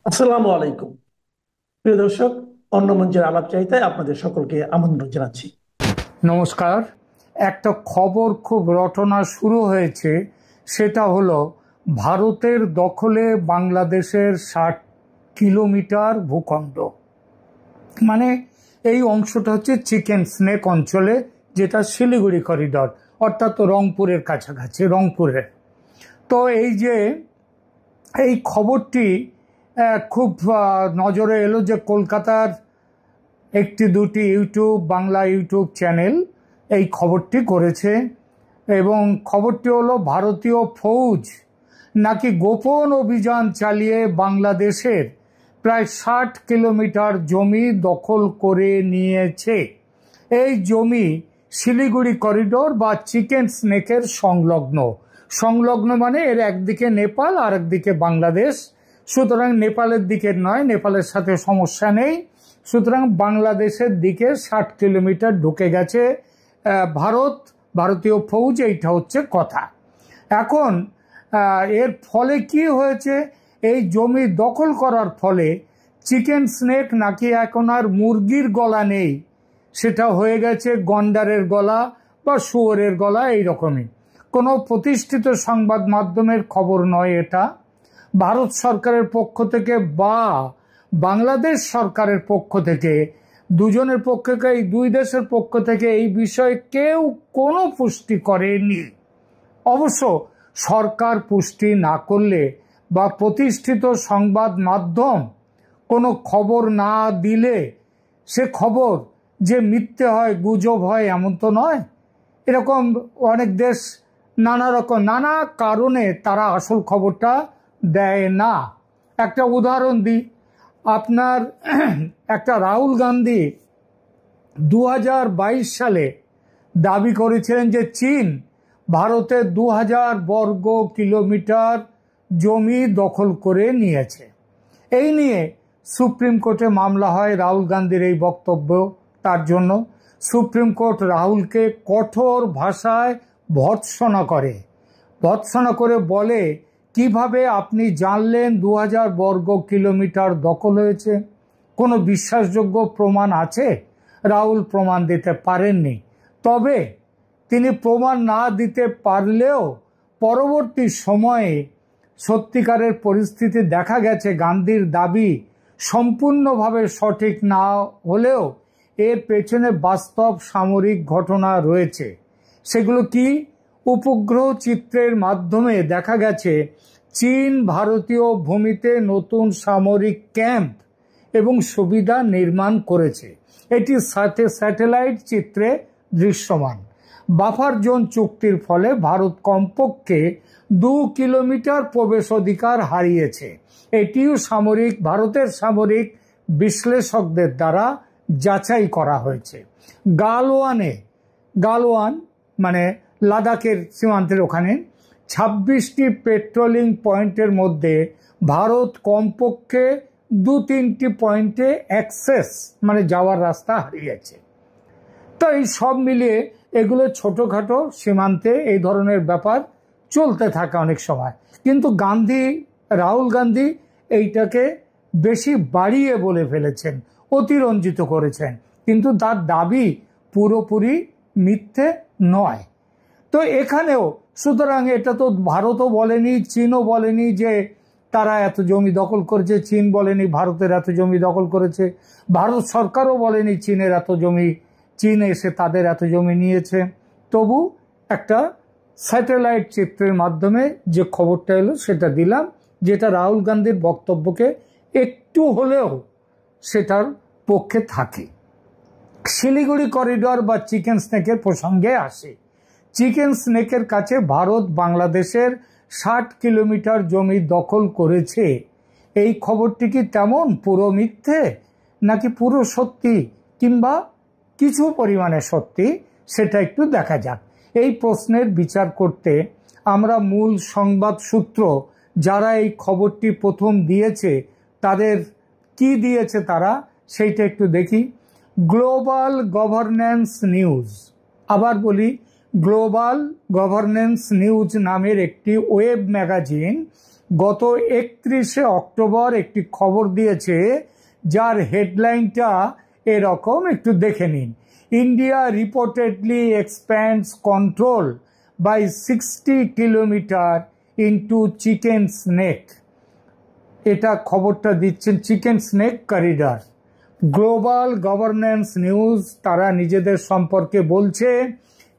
আসসালামু আলাইকুম। প্রিয় দর্শক, অন্য মঞ্চের আলাপচারিতায় আপনাদের সকলকে আমন্ত্রণ জানাচ্ছি। নমস্কার। একটা খবর খুব রটনা শুরু হয়েছে, সেটা হলো ভারতের দখলে বাংলাদেশের 60 কিলোমিটার ভূখণ্ড। মানে এই অংশটা হচ্ছে চিকেন স্নেক অঞ্চলে, যেটা শিলিগুড়ি করিডর, অর্থাৎ রংপুরের কাছাকাছি, রংপুরের। তো এই খবরটি খুব নজরে এলো যে কলকাতার একটি দুটি বাংলা ইউটিউব চ্যানেল এই খবরটি করেছে। এবং খবরটি হলো ভারতীয় ফৌজ নাকি গোপন অভিযান চালিয়ে বাংলাদেশের প্রায় 60 কিলোমিটার জমি দখল করে নিয়েছে। এই জমি শিলিগুড়ি করিডোর বা চিকেন স্নেকের সংলগ্ন। সংলগ্ন মানে এর একদিকে নেপাল আর একদিকে বাংলাদেশ। সুতরাং নেপালের দিকের নয়, নেপালের সাথে সমস্যা নেই। সুতরাং বাংলাদেশের দিকে 60 কিলোমিটার ঢুকে গেছে ভারতীয় ফৌজ, এইটা হচ্ছে কথা। এখন এর ফলে কি হয়েছে? এই জমি দখল করার ফলে চিকেন স্নেক নাকি এখন আর মুরগির গলা নেই, সেটা হয়ে গেছে গন্ডারের গলা বা শুয়োরের গলা। এইরকমই কোনো প্রতিষ্ঠিত সংবাদ মাধ্যমের খবর নয় এটা। ভারত সরকারের পক্ষ থেকে বা বাংলাদেশ সরকারের পক্ষ থেকে, দুজনের পক্ষ থেকে, এই দুই দেশের পক্ষ থেকে এই বিষয়ে কেউ কোনো পুষ্টি করেনি। অবশ্য সরকার পুষ্টি না করলে বা প্রতিষ্ঠিত সংবাদ মাধ্যম কোনো খবর না দিলে সে খবর যে মিথ্যে হয়, গুজব হয়, এমন তো নয়। এরকম অনেক দেশ নানা কারণে তারা আসল খবরটা দেয় না। একটা উদাহরণ দিই আপনার। একটা রাহুল গান্ধী 2022 সালে দাবি করেছিলেন যে চীন ভারতের 2000 বর্গ কিলোমিটার জমি দখল করে নিয়েছে। এই নিয়ে সুপ্রিম কোর্টে মামলা হয় রাহুল গান্ধীর এই বক্তব্য তার জন্য। সুপ্রিম কোর্ট রাহুলকে কঠোর ভাষায় ভর্ৎসনা করে বলে, কিভাবে আপনি জানলেন 2000 বর্গ কিলোমিটার দখল হয়েছে? কোনো বিশ্বাসযোগ্য প্রমাণ আছে? রাহুল প্রমাণ দিতে পারেননি। তবে তিনি প্রমাণ না দিতে পারলেও পরবর্তী সময়ে সত্যিকারের পরিস্থিতি দেখা গেছে গান্ধীর দাবি সম্পূর্ণভাবে সঠিক না হলেও এর পেছনে বাস্তব সামরিক ঘটনা রয়েছে। সেগুলো কি? উপগ্রহ চিত্রের মাধ্যমে দেখা গেছে চীন ভারতীয় ভূমিতে নতুন সামরিক ক্যাম্প এবং সুবিধা নির্মাণ করেছে। এটি স্যাটেলাইট চিত্রে দৃশ্যমান। বাফার জোন চুক্তির ফলে ভারত কমপক্ষে 2 কিলোমিটার প্রবেশ অধিকার হারিয়েছে। এটিও ভারতের সামরিক বিশ্লেষকদের দ্বারা যাচাই করা হয়েছে। গালওয়ান মানে লাদাখের সীমান্তের ওখানে 26টি পেট্রোলিং পয়েন্টের মধ্যে ভারত কমপক্ষে 2-3টি পয়েন্টে অ্যাক্সেস মানে যাওয়ার রাস্তা হারিয়েছে। তো এই সব মিলিয়ে এগুলো ছোটখাটো সীমান্তে এই ধরনের ব্যাপার চলতে থাকে অনেক সময়। কিন্তু রাহুল গান্ধী এইটাকে বেশি বাড়িয়ে বলে ফেলেছেন, অতিরঞ্জিত করেছেন। কিন্তু তার দাবি পুরোপুরি মিথ্যে নয়। তো এখানেও সুতরাং এটা তো ভারতও বলেনি, চীনও বলেনি যে তারা এত জমি দখল করেছে, চীন বলেনি ভারতের এত জমি দখল করেছে, ভারত সরকারও বলেনি চীনের এত জমি, চীন এসে তাদের এত জমি নিয়েছে। তবু একটা স্যাটেলাইট চিত্রের মাধ্যমে যে খবরটা এলো সেটা দিলাম, যেটা রাহুল গান্ধীর বক্তব্যকে একটু হলেও সেটার পক্ষে থাকে। শিলিগুড়ি করিডর বা চিকেন স্নেকের প্রসঙ্গে আসে। চিকেন স্নেকের কাছে ভারত বাংলাদেশের 60 কিলোমিটার জমি দখল করেছে। এই খবরটি কি তেমন পুরো মিথ্যে নাকি পুরো সত্যি কিংবা কিছু পরিমাণে সত্যি, সেটা একটু দেখা যাক। এই প্রশ্নের বিচার করতে আমরা মূল সংবাদ সূত্র যারা এই খবরটি প্রথম দিয়েছে তাদের কি দিয়েছে তারা সেইটা একটু দেখি। গ্লোবাল গভর্নেন্স নিউজ, আবার বলি গ্লোবাল গভর্নেন্স নিউজ নামের একটি ওয়েব ম্যাগাজিন গত 31শে অক্টোবর একটি খবর দিয়েছে, যার হেডলাইনটা এরকম, একটু দেখে নিন। India reportedly expands control by 60 kilometre into chicken's neck. এটা খবরটা দিচ্ছেন chicken's neck corridor. Global governance news তারা নিজেদের সম্পর্কে বলছে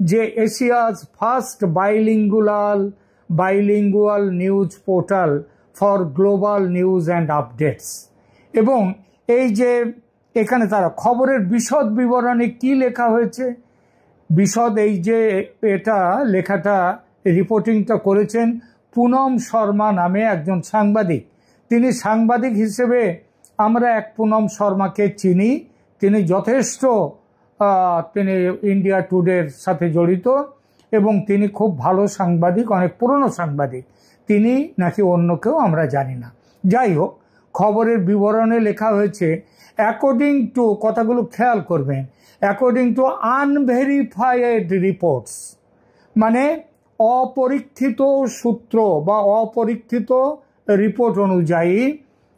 যে Asia's first bilingual news portal for global news and updates. এবং এই যে এখানে তারা খবরের বিশদ বিবরণে কি লেখা হয়েছে, বিশদ এই যে এটা লেখাটা রিপোর্টিংটা করেছেন পুনম শর্মা নামে একজন সাংবাদিক। তিনি সাংবাদিক হিসেবে আমরা এক পুনম শর্মাকে চিনি, তিনি যথেষ্ট তিনি ইন্ডিয়া টুডের সাথে জড়িত এবং তিনি খুব ভালো সাংবাদিক, অনেক পুরনো সাংবাদিক। তিনি নাকি অন্য কেউ আমরা জানি না। যাই হোক, খবরের বিবরণে লেখা হয়েছে অ্যাকর্ডিং টু, কথাগুলো খেয়াল করবেন, অ্যাকর্ডিং টু আনভেরিফাইড রিপোর্টস, মানে অপরীক্ষিত সূত্র বা অপরীক্ষিত রিপোর্ট অনুযায়ী,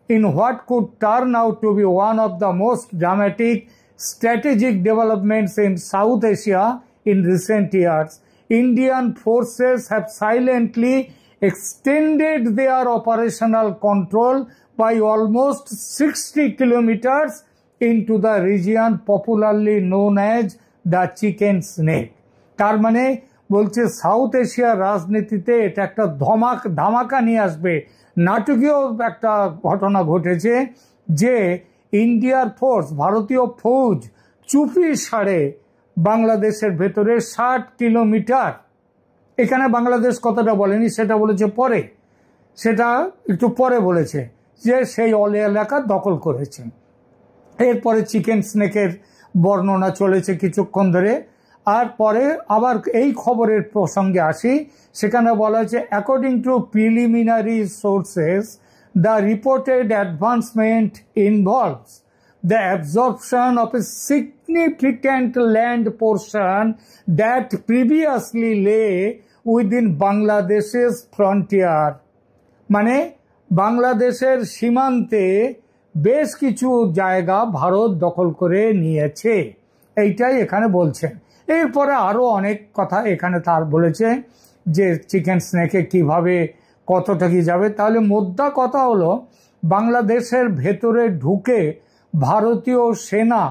in what could turn out to be one of the most dramatic strategic developments in South Asia in recent years, Indian forces have silently extended their operational control by almost 60 kilometers into the region popularly known as the chicken snake. তার মানে বলছে south এশিয়ার রাজনীতিতে এটা একটা ধামাকা নিয়ে আসবে। নাটকীয় একটা ঘটনা ঘটেছে যে ইন্ডিয়ার ফোর্স, ভারতীয় ফৌজ চুপি সাড়ে বাংলাদেশের ভেতরে 60 কিলোমিটার, এখানে বাংলাদেশ কথাটা বলেনি, সেটা বলেছে পরে, সেটা একটু পরে বলেছে যে সেই এলাকা দখল করেছে। এরপরে চিকেন স্নেকের বর্ণনা চলেছে কিছুক্ষণ ধরে। আর পরে আবার এই খবরের প্রসঙ্গে আসি, সেখানে বলা হয়েছে according to preliminary sources the reported advancement involves the absorption of a significant land portion that previously লে উইদিন বাংলাদেশের ফ্রন্টিয়ার। মানে বাংলাদেশের সীমান্তে বেশ কিছু জায়গা ভারত দখল করে নিয়েছে, এইটাই এখানে বলছেন। এরপরে আরো অনেক কথা এখানে তার বলেছে যে চিকেন স্নেকে কিভাবে কতটা কি যাবে। তাহলে মোদ্দা কথা হলো বাংলাদেশের ভেতরে ঢুকে ভারতীয় সেনা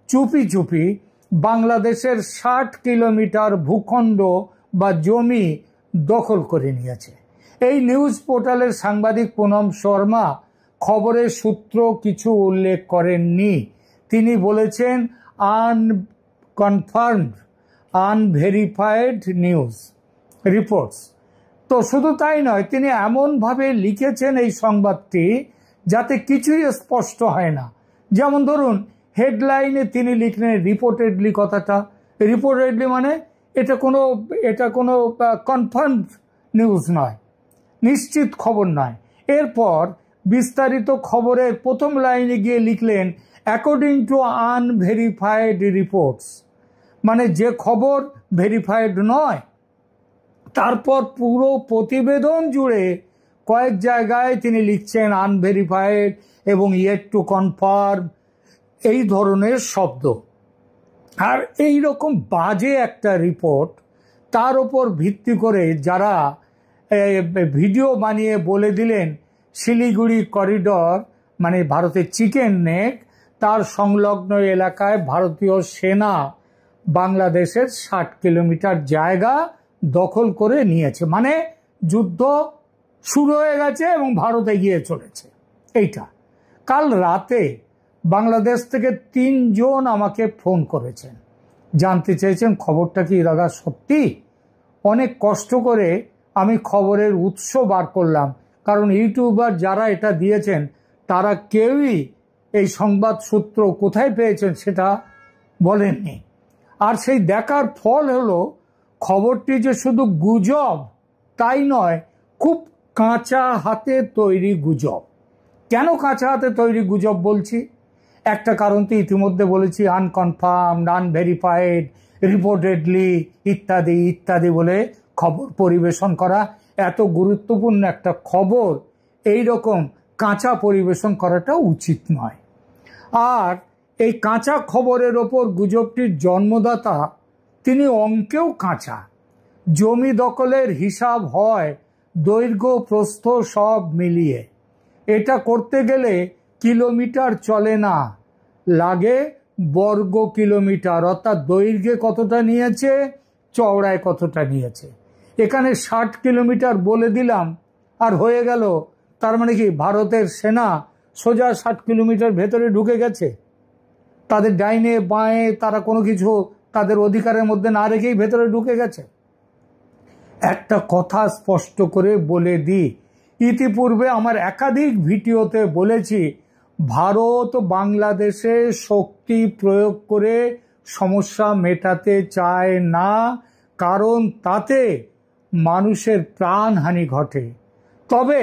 চুপি চুপি বাংলাদেশের 60 কিলোমিটার ভূখণ্ড বা জমি দখল করে নিয়েছে। এই নিউজ পোর্টালের সাংবাদিক পুনম শর্মা খবরের সূত্র কিছু উল্লেখ করেননি। তিনি বলেছেন আনকনফার্মড, আনভেরিফাইড নিউজ রিপোর্টস। তো শুধু তাই নয়, তিনি এমনভাবে লিখেছেন এই সংবাদটি যাতে কিছুই স্পষ্ট হয় না। যেমন ধরুন হেডলাইনে তিনি লিখলেন রিপোর্টেডলি, কথাটা রিপোর্টেডলি মানে এটা কোনো কনফার্মড নিউজ নয়, নিশ্চিত খবর নয়। এরপর বিস্তারিত খবরের প্রথম লাইনে গিয়ে লিখলেন অ্যাকর্ডিং টু আনভেরিফাইড রিপোর্টস, মানে যে খবর ভেরিফাইড নয়। তারপর পুরো প্রতিবেদন জুড়ে কয়েক জায়গায় তিনি লিখছেন আনভেরিফাইড এবং ইয়েট টু কনফার্ম, এই ধরনের শব্দ। আর এই রকম বাজে একটা রিপোর্ট, তার উপর ভিত্তি করে যারা ভিডিও বানিয়ে বলে দিলেন শিলিগুড়ি করিডর মানে ভারতের চিকেন নেক, তার সংলগ্ন এলাকায় ভারতীয় সেনা বাংলাদেশের 60 কিলোমিটার জায়গা দখল করে নিয়েছে, মানে যুদ্ধ শুরু হয়ে গেছে এবং ভারত এগিয়ে চলেছে। এইটা কাল রাতে বাংলাদেশ থেকে 3 জন আমাকে ফোন করেছেন, জানতে চেয়েছেন খবরটা কি দাদা সত্যি। অনেক কষ্ট করে আমি খবরের উৎস বার করলাম, কারণ ইউটিউবার যারা এটা দিয়েছেন তারা কেউই এই সংবাদ সূত্র কোথায় পেয়েছেন সেটা বলেননি। আর সেই দেখার ফল হলো খবরটি যে শুধু গুজব তাই নয়, খুব কাঁচা হাতে তৈরি গুজব। কেন কাঁচা হাতে তৈরি গুজব বলছি? একটা কারণ তো ইতিমধ্যে বলেছি, আনকনফার্মড, আনভেরিফাইড, রিপোর্টেডলি ইত্যাদি ইত্যাদি বলে খবর পরিবেশন করা। এত গুরুত্বপূর্ণ একটা খবর এই রকম কাঁচা পরিবেশন করাটা উচিত নয়। আর এই কাঁচা খবরের ওপর গুজবটির জন্মদাতা তিনি অঙ্কেও কাঁচা। জমি দখলের হিসাব হয় দৈর্ঘ্য প্রস্থ সব মিলিয়ে। এটা করতে গেলে কিলোমিটার চলে না, লাগে বর্গ কিলোমিটার, অর্থাৎ দৈর্ঘ্যে কতটা নিয়েছে, চওড়ায় কতটা নিয়েছে। এখানে 60 কিলোমিটার বলে দিলাম আর হয়ে গেল। তার মানে কি ভারতের সেনা সোজা 60 কিলোমিটার ভেতরে ঢুকে গেছে? তাদের ডাইনে বাঁয়ে তারা কোনো কিছু তাদের অধিকারের মধ্যে না রেখেই ভেতরে ঢুকে গেছে? একটা কথা স্পষ্ট করে বলে দিই, ইতিপূর্বে আমার একাধিক ভিডিওতে বলেছি, ভারত বাংলাদেশে শক্তি প্রয়োগ করে সমস্যা মেটাতে চায় না, কারণ তাতে মানুষের প্রাণহানি ঘটে। তবে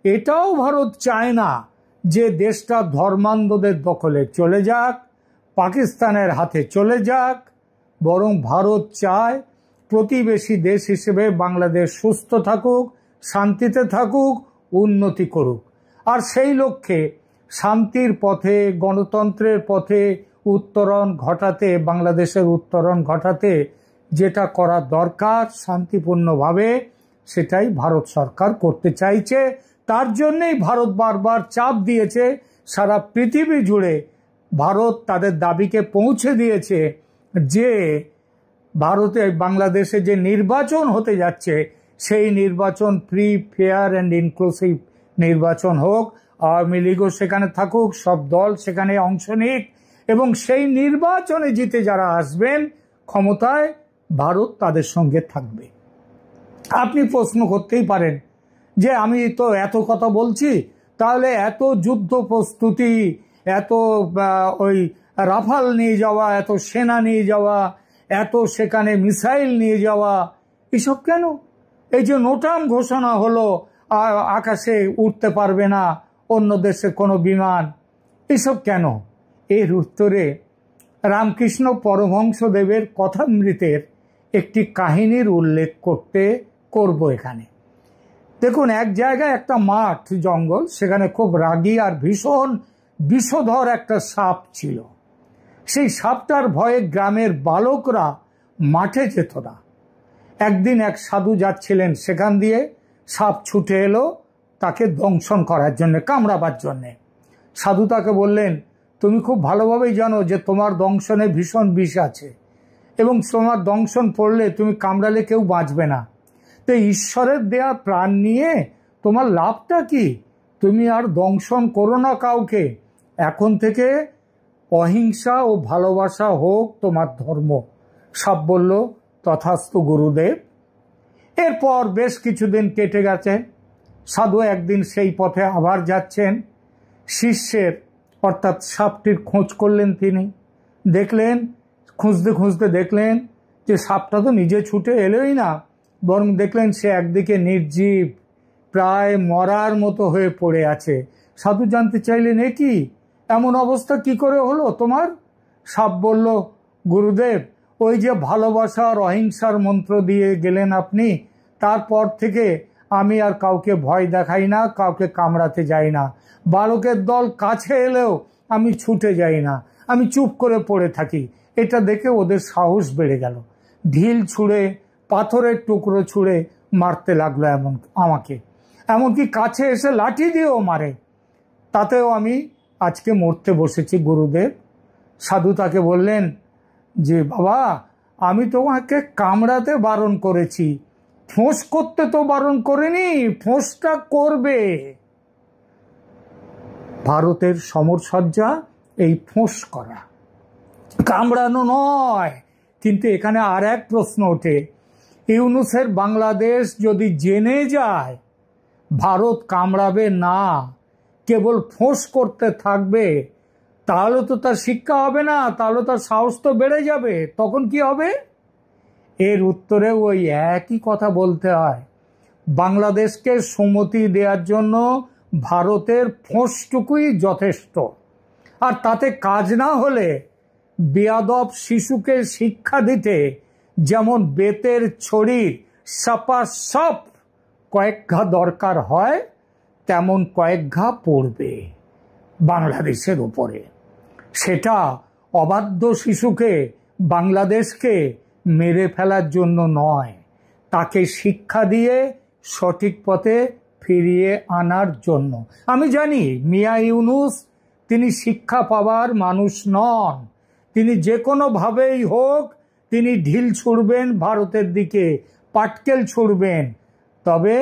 এটাও ভারত চায় না যে দেশটা ধর্মান্ধদের দখলে চলে যাক, পাকিস্তানের হাতে চলে যাক, বরং ভারত চায় প্রতিবেশী দেশ হিসেবে বাংলাদেশ সুস্থ থাকুক, শান্তিতে থাকুক, উন্নতি করুক। আর সেই লক্ষ্যে শান্তির পথে, গণতন্ত্রের পথে উত্তরণ ঘটাতে, বাংলাদেশের উত্তরণ ঘটাতে যেটা করা দরকার শান্তিপূর্ণভাবে, সেটাই ভারত সরকার করতে চাইছে। তার জন্যই ভারত বারবার চাপ দিয়েছে। সারা পৃথিবী জুড়ে ভারত তাদের দাবিকে পৌঁছে দিয়েছে যে ভারতে বাংলাদেশে যে নির্বাচন হতে যাচ্ছে সেই নির্বাচন ফ্রি, ফেয়ার অ্যান্ড ইনক্লুসিভ নির্বাচন হোক, আওয়ামী লীগও সেখানে থাকুক, সব দল সেখানে অংশ নিক, এবং সেই নির্বাচনে জিতে যারা আসবেন ক্ষমতায়, ভারত তাদের সঙ্গে থাকবে। আপনি প্রশ্ন করতেই পারেন যে আমি তো এত কথা বলছি, তাহলে এত যুদ্ধ প্রস্তুতি, এত ওই রাফাল নিয়ে যাওয়া, এত সেনা নিয়ে যাওয়া, এত সেখানে মিসাইল নিয়ে যাওয়া, এসব কেন? এই যে নোটাম ঘোষণা হলো আকাশে উঠতে পারবে না অন্য দেশের কোনো বিমান, এসব কেন? এর উত্তরে রামকৃষ্ণ পরমহংসদেবের কথামৃতের একটি কাহিনীর উল্লেখ করব এখানে। দেখুন, এক জায়গায় একটা মাঠ, জঙ্গল, সেখানে খুব রাগী আর ভীষণ বিষধর একটা সাপ ছিল। সেই সাপটার ভয়ে গ্রামের বালকরা মাঠে যেত না। একদিন এক সাধু যাচ্ছিলেন সেখান দিয়ে, সাপ ছুটে এলো তাকে দংশন করার জন্য, কামড়াবার জন্যে। সাধু তাকে বললেন, তুমি খুব ভালোভাবেই জানো যে তোমার দংশনে ভীষণ বিষ আছে এবং তোমার দংশন পড়লে, তুমি কামড়ালে কেউ বাঁচবে না। তো ঈশ্বরের দেয়া প্রাণ নিয়ে তোমার লাভটা কি? তুমি আর দংশন করো না কাউকে। এখন থেকে অহিংসা ও ভালোবাসা হোক তোমার ধর্ম। সাপ বলল, তথাস্তু গুরুদেব। এরপর বেশ কিছুদিন কেটে গেছে। সাধু একদিন সেই পথে আবার যাচ্ছেন। শিষ্যের অর্থাৎ সাপটির খোঁজ করলেন তিনি। দেখলেন, খুঁজতে খুঁজতে দেখলেন যে সাপটা তো নিজে ছুটে এলোই না, বরং দেখলেন সে একদিকে নির্জীব, প্রায় মরার মতো হয়ে পড়ে আছে। সাধু জানতে চাইলেন, এ কি, এমন অবস্থা কি করে হলো তোমার? সাপ বলল, গুরুদেব, ওই যে ভালোবাসা আর অহিংসার মন্ত্র দিয়ে গেলেন আপনি, তারপর থেকে আমি আর কাউকে ভয় দেখাই না, কাউকে কামড়াতে যাই না। বালকের দল কাছে এলেও আমি ছুটে যাই না, আমি চুপ করে পড়ে থাকি। এটা দেখে ওদের সাহস বেড়ে গেল। ঢিল ছুঁড়ে, পাথরের টুকরো ছুঁড়ে মারতে লাগলো আমাকে, এমনকি কাছে এসে লাঠি দিয়েও মারে। তাতেও আমি আজকে মরতে বসেছি গুরুদেব। সাধু তাকে বললেন যে, বাবা, আমি তোমাকে কামড়াতে বারণ করেছি, ফোঁস করতে তো বারণ করিনি, ফোঁসটা করবে। ভারতের সমরসজ্জা এই ফোঁস করা, কামড়ানো নয়। কিন্তু এখানে আর এক প্রশ্ন ওঠে, ইউনূসের বাংলাদেশ যদি জেনে যায় ভারত কামড়াবে না, কেবল ফোঁস করতে থাকবে, তাহলে তো তার শিক্ষা হবে না, তাহলে তার সাহস তো বেড়ে যাবে। তখন কি হবে? এর উত্তরে ওই একই কথা বলতে হয়, বাংলাদেশকে সম্মতি দেওয়ার জন্য ভারতের ফোঁসটুকুই যথেষ্ট। আর তাতে কাজ না হলে বেয়াদব শিশুকে শিক্ষা দিতে যেমন বেতের ছড়ির সাপা সপ কয়েক ঘা দরকার হয়, তেমন কয়েক ঘা পড়বে বাংলাদেশের উপরে। সেটা অবাধ্য শিশুকে, বাংলাদেশকে মেরে ফেলার জন্য নয়, তাকে শিক্ষা দিয়ে সঠিক পথে ফিরিয়ে আনার জন্য। আমি জানি মিয়া ইউনূস তিনি শিক্ষা পাওয়ার মানুষ নন, তিনি যে কোনোভাবেই হোক তিনি ঢিল ছুড়বেন ভারতের দিকে, পাটকেল ছুড়বেন, তবে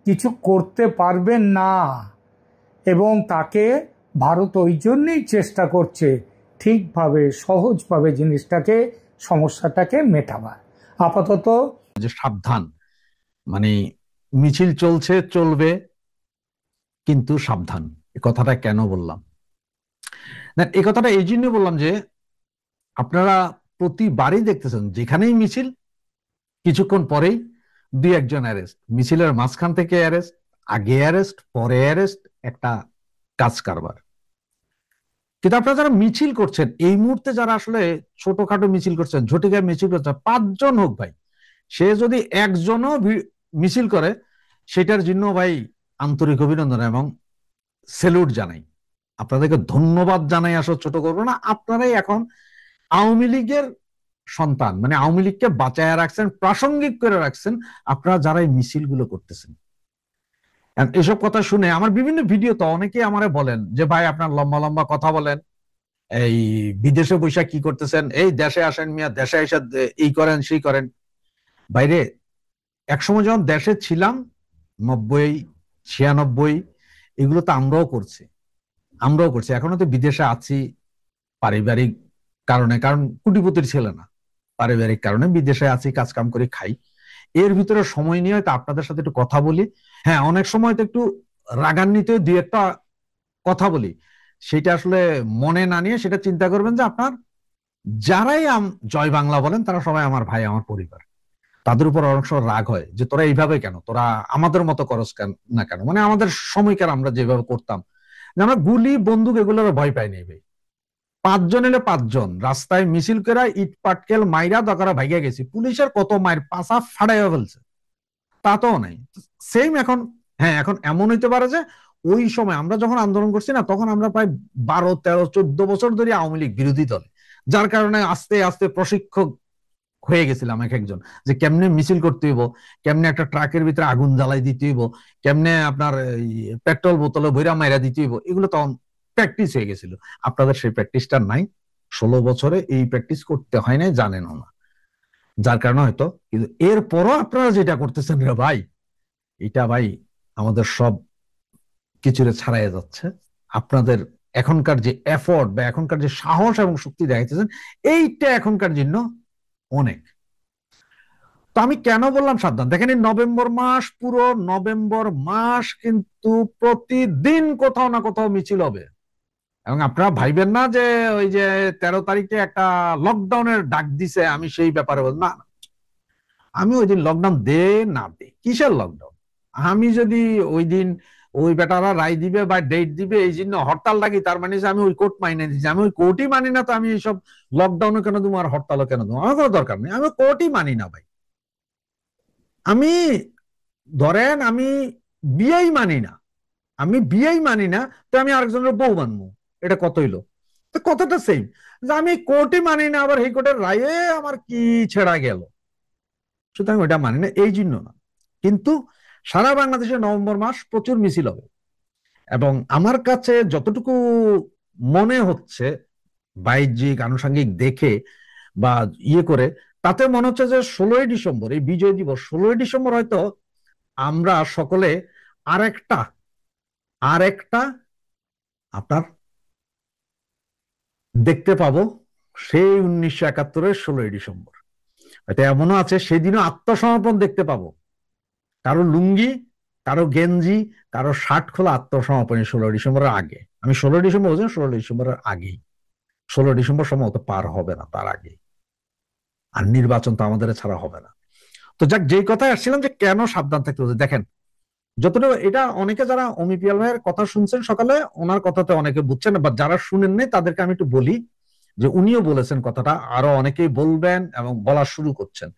কিছু করতে পারবেন না। এবং তাকে ভারত ওই জন্যই চেষ্টা করছে ঠিকভাবে সহজভাবে জিনিসটাকে, সমস্যাটাকে মেটাবার। আপাতত যে সাবধান, মানে মিছিল চলছে, চলবে, কিন্তু সাবধান। এই কথাটা কেন বললাম না, এই কথাটা এই জন্য বললাম যে আপনারা প্রতিবারই দেখতেছেন যেখানেই মিছিল, কিছুক্ষণ পরেই দুই একজন অ্যারেস্ট, মিছিলের মাঝখান থেকে অ্যারেস্ট, আগে অ্যারেস্ট, পরে অ্যারেস্ট, একটা কাজ কারবার। কিন্তু আপনারা যারা মিছিল করছেন এই মুহূর্তে, যারা আসলে ছোটখাটো মিছিল করছেন, ঝটিকা মিছিল করছেন, 5 জন হোক ভাই, সে যদি একজনও মিছিল করে সেটার জন্য ভাই আন্তরিক অভিনন্দন এবং স্যালুট জানাই, আপনাদেরকে ধন্যবাদ জানাই। আসলে ছোট করবো না, আপনারাই এখন আওয়ামী লীগের সন্তান, মানে আওয়ামী লীগকে বাঁচায় রাখছেন, প্রাসঙ্গিক করে রাখছেন আপনারা যারা এই মিছিলগুলো করতেছেন। এসব কথা শুনে আমার বিভিন্ন ভিডিওতে অনেকে আমারে বলেন যে ভাই আপনার লম্বা লম্বা কথা বলেন, এই বিদেশে বৈশাখ কি করতেছেন, এই দেশে আসেন মিয়া, দেশে এসে এই করেন সেই করেন। বাইরে একসময় যখন দেশে ছিলাম 90, 96, এগুলো তো আমরাও করছি। এখনো তো বিদেশে আছি পারিবারিক কারণে, কারণ কোটিপতির ছেলে না, পারিবারিক কারণে বিদেশে আছি, কাজ কাম করে খাই। এর ভিতরে সময় নিয়ে হয়তো আপনাদের সাথে একটু কথা বলি। হ্যাঁ, অনেক সময় তো একটু রাগান্বিত দুই একটা কথা বলি, সেটা আসলে মনে না নিয়ে সেটা চিন্তা করবেন যে আপনার যারাই জয় বাংলা বলেন তারা সবাই আমার ভাই, আমার পরিবার। তাদের উপর অনেক সময় রাগ হয় যে তোরা এইভাবে কেন, তোরা আমাদের মতো করস না কেন, মানে আমাদের সময়কার আমরা যেভাবে করতাম, আমরা গুলি বন্দুক এগুলোর ভয় পাই নাই ভাই। 5 জন এলে 5 জন রাস্তায় মিছিল করে ইট পাটকেল মাইরা দরকার ভাইগা গেছি, পুলিশের কত মায়ের পাশা ফাড়াইয়া ফেলছে, তা তো নাই। সেম এখন, হ্যাঁ এখন এমন হইতে পারে যে ওই সময় আমরা যখন আন্দোলন করছি না, তখন আমরা প্রায় 12, 13, 14 বছর ধরে আওয়ামী লীগ বিরোধী দলে, যার কারণে আস্তে আস্তে প্রশিক্ষক হয়ে গেছিলাম এক একজন, যে কেমনে মিছিল করতে হইব, কেমনে একটা ট্রাকের ভিতরে আগুন জ্বালাই দিতে হইব, কেমনে আপনার পেট্রোল বোতলে ভৈরা মাইরা দিতে হইব, এগুলো তখন প্র্যাকটিস হয়ে গেছিল। আপনাদের সেই প্র্যাকটিসটা নাই, 16 বছরে এই প্র্যাকটিস করতে হয় নাই, জানেনও না, যার কারণে হয়তো। কিন্তু এরপরও আপনারা যেটা করতেছেন রে ভাই, এটা ভাই আমাদের সব কিছুরে ছাড়াইয়া যাচ্ছে। আপনাদের এখনকার যে এফোর্ট বা এখনকার যে সাহস এবং শক্তি দেখাইতেছেন, এইটা এখনকার জন্য অনেক। তো আমি কেন বললাম সাবধান, দেখেন এই নভেম্বর মাস, পুরো নভেম্বর মাস কিন্তু প্রতিদিন কোথাও না কোথাও মিছিল হবে। এবং আপনারা ভাইবেন না যে ওই যে 13 তারিখে একটা লকডাউনের ডাক দিছে আমি সেই ব্যাপারে বল না, আমি ওই দিন লকডাউন দে না দে, কিসের লকডাউন, আমি যদি ওই দিন ওই বেটারা রায় দিবে বা ডেট দিবে এই জন্য হরতাল ডাকি, তার মানে যে আমি ওই কোর্ট মানি দিচ্ছি, আমি ওই কোর্টই মানি না, তো আমি এইসব লকডাউনও কেন দেবো আর হরতালও কেন দেবো, আমার কোনো দরকার নেই, আমি কোর্টই মানি না ভাই। আমি ধরেন আমি বিয়েই মানি না, তো আমি আরেকজনের বউ মানবো, এটা কত হইলো? তো কতটা সেম, যে আমি কোর্টই মানি না, আবার এই কোর্টের রায়ে আমার কি ছেড়া গেল, সুতরাং ওইটা মানি না, এই জন্য না। কিন্তু সারা বাংলাদেশে নভেম্বর মাস প্রচুর মিছিল হবে, এবং আমার কাছে যতটুকু মনে হচ্ছে বাহ্যিক আনুষঙ্গিক দেখে বা ইয়ে করে, তাতে মনে হচ্ছে যে 16ই ডিসেম্বর এই বিজয় দিবস, 16ই ডিসেম্বর হয়তো আমরা সকলে আরেকটা আপনার দেখতে পাবো সেই 1971-এর 16ই ডিসেম্বর। হয়তো এমনও আছে সেদিনও আত্মসমর্পণ দেখতে পাবো, কারো লুঙ্গি, কারো গেঞ্জি, কারো শার্ট খোলা আত্মসমর্পণ 16 ডিসেম্বরের আগে। আমি 16 ডিসেম্বর বলছি, 16 ডিসেম্বরের আগেই, 16 ডিসেম্বর সম্ভবত পার হবে না, তার আগে। আর নির্বাচন তো আমাদের ছাড়া হবে না। তো যাক, যেই কথায় আসছিলাম যে কেন সাবধান থাকতে হবে, দেখেন যতটুকু এটা অনেকে যারা অমিপিয়াল ভাইয়ের কথা শুনছেন সকালে, ওনার কথাতে অনেকে বুঝছেন, বা যারা শুনেন নাই তাদেরকে আমি একটু বলি যে উনিও বলেছেন কথাটা, আরো অনেকেই বলবেন এবং বলা শুরু করছেন।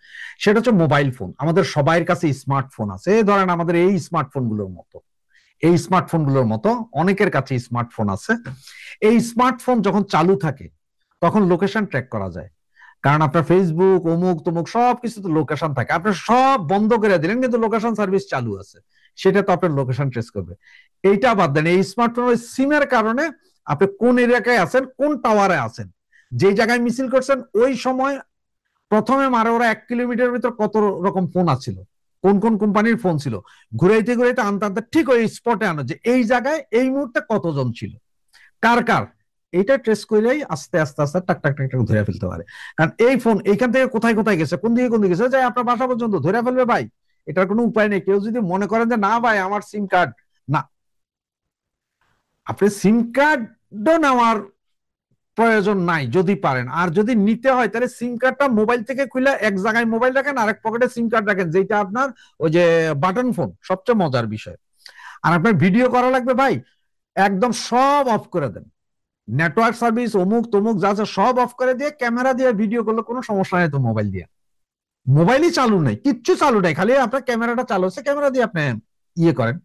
সেটা হচ্ছে মোবাইল ফোন। আমাদের সবাইয়ের কাছে স্মার্টফোন আছে, ধরেন আমাদের এই স্মার্টফোন গুলোর মতো এই স্মার্টফোনগুলোর মতো অনেকের কাছে স্মার্টফোন আছে। এই স্মার্টফোন যখন চালু থাকে তখন লোকেশন ট্র্যাক করা যায়, কারণ আপনার ফেসবুক অমুক তমুক সবকিছু তো লোকেশন থাকে। আপনি সব বন্ধ করে দিলেন কিন্তু লোকেশন সার্ভিস চালু আছে, সেটা তো আপনার লোকেশন ট্রেস করবে। এইটা বাদ দেন, এই স্মার্টফোনের সিমের কারণে আপনি কোন এলাকায় আছেন, কোন টাওয়ারে আছেন, যে জায়গায় মিছিল করছেন ওই সময় প্রথমে মারে ওরা 1 কিলোমিটার ভিতর কত রকম ফোন আছিল, কোন কোন কোম্পানির ফোন ছিল, ঘুরাইতে ঘুরাইতে আনতে আনতে ঠিক ওই স্পটে আনো যে এই জায়গায় এই মুহূর্তে কতজন ছিল, কার কার, এইটা ট্রেস করেই আস্তে আস্তে আস্তে টাক টাক টাক টাক ধরে ফেলতে পারে। কারণ এই ফোন এইখান থেকে কোথায় কোথায় গেছে, কোন দিকে গেছে, যাই আপনার বাসা পর্যন্ত ধরে ফেলবে ভাই। এটার কোনো উপায় নেই। কেউ যদি মনে করেন যে না ভাই আমার সিম কার্ড না, আপনি সিম কার্ডও নেওয়ার প্রয়োজন নাই যদি পারেন, আর যদি নিতে হয় তাহলে সিম কার্ডটা মোবাইল থেকে খুলে এক জায়গায় মোবাইল রাখেন, আরেক পকেটে সিম কার্ড রাখেন, যেটা আপনার ওই যে বাটন ফোন, সবচেয়ে মজার বিষয়। আর আপনার ভিডিও করা লাগবে ভাই, একদম সব অফ করে দেন, নেটওয়ার্ক সার্ভিস অমুক তমুক যা আছে সব অফ করে দিয়ে ক্যামেরা দিয়ে ভিডিও করলে কোনো সমস্যা নেই তো। মোবাইল দিয়ে, মোবাইলই চালু নেই, কিচ্ছু চালু নেই, খালি আপনার ক্যামেরাটা চালু হচ্ছে, ক্যামেরা দিয়ে আপনি ইয়ে করেন,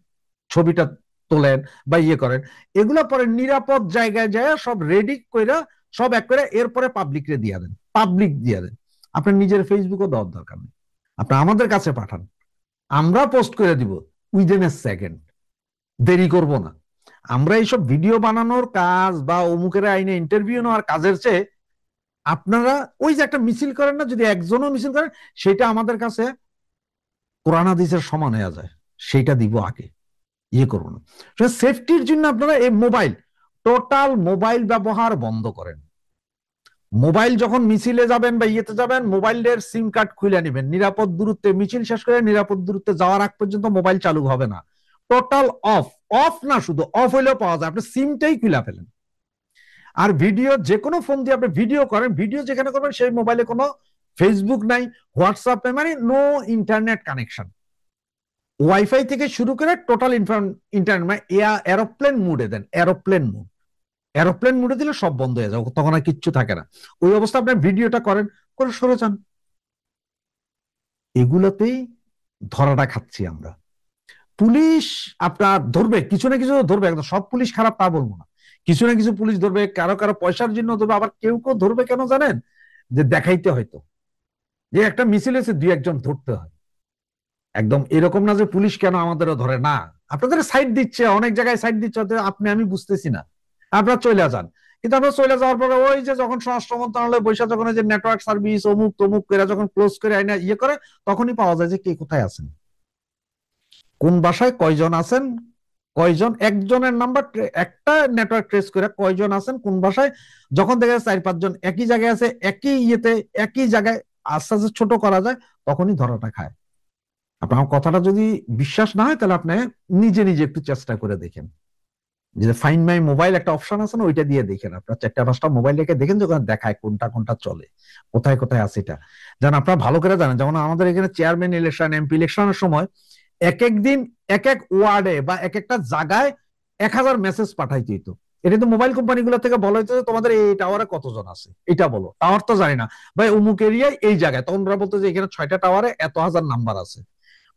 ছবিটা তোলেন বা ইয়ে করেন। এগুলো পরে নিরাপদ জায়গায় যায় সব রেডি করে সব এক করে এরপরে পাবলিকরে দিয়ে দেন, পাবলিক দিয়ে দেন। আপনার নিজের ফেসবুকও দেওয়ার দরকার নেই, আপনি আমাদের কাছে পাঠান, আমরা পোস্ট করে দিব উইদিন এ সেকেন্ড, দেরি করব না। আমরা এইসব ভিডিও বানানোর কাজ বা অমুকের আইনে ইন্টারভিউ নেওয়ার কাজের চেয়ে আপনারা ওই যে একটা মিছিল করেন না, যদি একজনও মিছিল করেন সেটা আমাদের কাছে কোরআন হাদিসের সমান হয়ে যায়, সেটা দিব আগে, ইয়ে করবো না। সেফটির জন্য আপনারা এই মোবাইল, টোটাল মোবাইল ব্যবহার বন্ধ করেন। মোবাইল যখন মিছিলে যাবেন বা ইয়েতে যাবেন, মোবাইলের সিম কার্ড খুলে নেবেন, নিরাপদ দূরত্বে মিছিল শেষ করে নিরাপদ দূরত্বে যাওয়ার আগ পর্যন্ত মোবাইল চালু হবে না। টোটাল অফ, অফ না শুধু অফ হইলেও পাওয়া যায়, আপনি সিমটাই খুলে ফেলেন। আর ভিডিও যে কোনো ফোন দিয়ে আপনি ভিডিও করেন, ভিডিও যেখানে করবেন সেই মোবাইলে কোনো ফেসবুক নাই, হোয়াটসঅ্যাপ নাই, মানে নো ইন্টারনেট কানেকশন। ওয়াইফাই থেকে শুরু করে টোটাল ইন্টারনেট, মানে এরোপ্লেন মুডে দেন, এরোপ্লেন মুড, এরোপ্লেন মুডে দিলে সব বন্ধ হয়ে যাবে, তখন আর কিচ্ছু থাকে না। ওই অবস্থা আপনার ভিডিওটা করেন, করে সরে যান। এগুলোতেই ধরাটা খাচ্ছি আমরা। পুলিশ আপনার ধরবে, কিছু না কিছু ধরবে, একদম সব পুলিশ খারাপ তা বলবো না, কিছু না কিছু পুলিশ ধরবে, কারো কারো পয়সার জন্য ধরবে, আবার কেউ কেউ ধরবে কেন জানেন, যে দেখাইতে হয়তো যে একটা মিছিল হয়েছে, 2-1 জন ধরতে হয়। একদম এরকম না যে পুলিশ কেন আমাদেরও ধরে না, আপনাদের সাইড দিচ্ছে, অনেক জায়গায় সাইড দিচ্ছে, আপনি আমি বুঝতেছি না, আপনারা চলে যান। কিন্তু আপনারা চলে যাওয়ার পরে ওই যে যখন স্বরাষ্ট্র মন্ত্রণালয় বৈশা যখন যে নেটওয়ার্ক সার্ভিস অমুক তমুক করে যখন ক্লোজ করে আইনা ইয়ে করে, তখনই পাওয়া যায় যে কে কোথায় আছেন, কোন বাসায় কয়জন আছেন, কয়জন, একজনের নাম্বার একটা নেটওয়ার্ক ট্রেস করে কয়জন আছেন কোন বাসায়, যখন দেখা যায় 4-5 জন একই জায়গায় আছে, একই ইয়েতে একই জায়গায় আস্তে আস্তে ছোট করা যায়, তখনই ধরাটা খায়। আপনার কথাটা যদি বিশ্বাস না হয় তাহলে আপনি নিজে নিজে একটু চেষ্টা করে দেখেন, যে ফাইন্ড মাই মোবাইল একটা অপশন আছে না, ওইটা দিয়ে দেখেন, আপনার 4-5টা মোবাইল রেখে দেখেন, যখন দেখায় কোনটা কোনটা চলে, কোথায় কোথায় আছে, এটা যেন আপনারা ভালো করে জানেন। যেমন আমাদের এখানে চেয়ারম্যান ইলেকশন, এমপি ইলেকশনের সময় এক এক দিন এক এক ওয়ার্ডে বা এক একটা জায়গায় 1000 মেসেজ পাঠাইতে হইতো। এটা তো মোবাইল কোম্পানিগুলো থেকে বলা হইতো তোমাদের এই টাওয়ারে কতজন আছে, এটা বলো, টাওয়ার তো জানি না ভাই, অমুক এরিয়ায় এই জায়গায়, তখন ওরা বলতো যে এখানে 6টা টাওয়ারে এত হাজার নাম্বার আছে,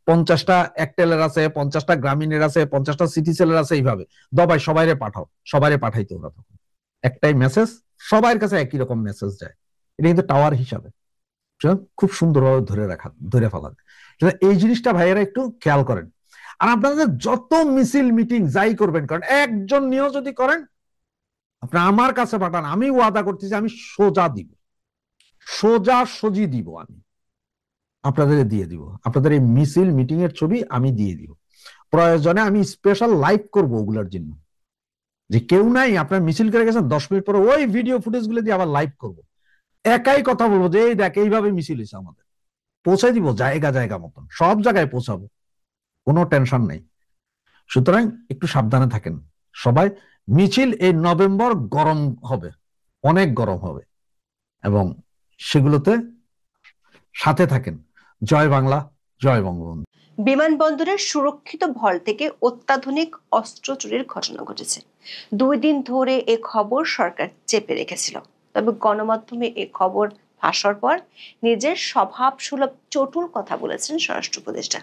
50টা এয়ারটেলের আছে, 50টা গ্রামীণের আছে, 50টা সিটি সেলের আছে, এইভাবে দবাই সবাইরে পাঠাও, সবাইরে পাঠাইতে ওরা তখন একটাই মেসেজ, সবার কাছে একই রকম মেসেজ যায়। এটা কিন্তু টাওয়ার হিসাবে খুব সুন্দরভাবে ধরে ফেলা যায়। এই জিনিসটা ভাইয়েরা একটু খেয়াল করেন। আর আপনাদের যত মিছিল মিটিং যাই করবেন, কারণ একজন নিয়েও যদি করেন, আপনার আমার কাছে পাঠান, আমি ওয়াদা করতেছি আমি সোজা দিব, সোজা সজি দিব, আমি আপনাদের দিয়ে দিব, আপনাদের এই মিছিল মিটিং এর ছবি আমি দিয়ে দিব, প্রয়োজনে আমি স্পেশাল লাইভ করব ওগুলোর জন্য, যে কেউ নাই আপনার মিছিল করে গেছেন 10 মিনিট পরে ওই ভিডিও ফুটেজ গুলো দিয়ে আবার লাইভ করব, একাই কথা বলবো যে এই দেখ এইভাবে মিছিল হয়েছে, আমাদের পৌঁছাই দিব জায়গা জায়গা মতন, সব জায়গায় পৌঁছাবো, কোনো টেনশন নেই। সুতরাং একটু সাবধানে থাকেন সবাই। মিছিল এই নভেম্বর গরম হবে, অনেক গরম হবে, এবং সেগুলোতে সাথে থাকেন। জয় বাংলা, জয় বঙ্গবন্ধু। বিমানবন্দরের সুরক্ষিত ভল থেকে অত্যাধুনিক অস্ত্র চুরির ঘটনা ঘটেছে। 2 দিন ধরে এ খবর সরকার চেপে রেখেছিল, তবে গণমাধ্যমে এ খবর ফাঁস পর নিজের স্বভাব সুলভ চটুল কথা বলেছেন স্বরাষ্ট্র উপদেষ্টা।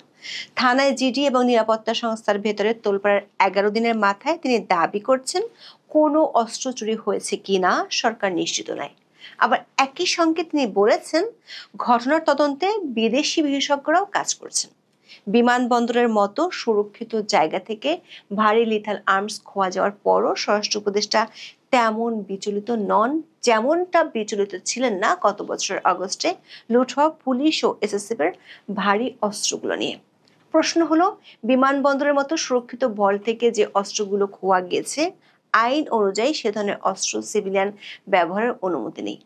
থানায় জিডি এবং নিরাপত্তা সংস্থার ভেতরে তোলপাড়ার 11 দিনের মাথায় তিনি দাবি করছেন কোনো অস্ত্র চুরি হয়েছে কিনা সরকার নিশ্চিত নয়। আবার একই সঙ্গে তিনি বলেছেন ঘটনার তদন্তে বিদেশি বিশেষজ্ঞরাও কাজ করছেন। বিমানবন্দরের মতো সুরক্ষিত জায়গা থেকে ভারী লিথাল আর্মস খোয়া যাওয়ার পরও স্বরাষ্ট্র উপদেষ্টা তেমন বিচলিত নন, যেমনটা বিচলিত ছিলেন না গত বছরের আগস্টে লুট হওয়া পুলিশ ও এসএসএফ এর ভারী অস্ত্রগুলো নিয়ে। প্রশ্ন হলো, বিমানবন্দরের মতো সুরক্ষিত ভল্ট থেকে যে অস্ত্রগুলো খোয়া গেছে, আইন অনুযায়ী সে ধরনের অস্ত্র সিভিলিয়ান ব্যবহারের অনুমতি নেই।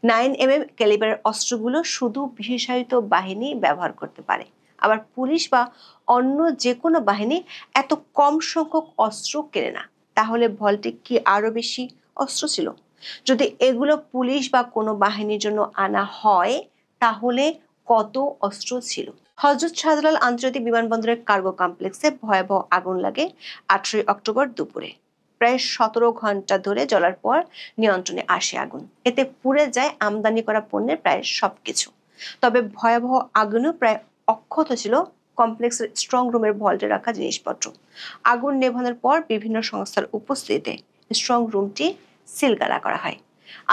9mm ক্যালিবারের অস্ত্রগুলো শুধু বিশেষায়িত বাহিনী ব্যবহার করতে পারে। আবার পুলিশ বা অন্য যে কোনো বাহিনী এত কম সংখ্যক অস্ত্র কেনে না। তাহলে ভল্টে কি আরো বেশি অস্ত্র ছিল? যদি এগুলো পুলিশ বা কোনো বাহিনীর জন্য আনা হয় তাহলে কত অস্ত্র ছিল? হযরত শাহজালাল আন্তর্জাতিক বিমানবন্দরের কার্গো কমপ্লেক্সে ভয়াবহ আগুন লাগে 18 অক্টোবর দুপুরে। প্রায় 17 ঘন্টা ধরে জ্বলার পর নিয়ন্ত্রণে আসে আগুন। এতে পুড়ে যায় আমদানি করা পণ্যের প্রায় সবকিছু। তবে ভয়াবহ আগুনও প্রায় অক্ষত ছিল কমপ্লেক্সের স্ট্রং রুমের ভল্টে রাখা জিনিসপত্র। আগুন নেভানোর পর বিভিন্ন সংস্থার উপস্থিতিতে স্ট্রং রুমটি সিলগালা করা হয়।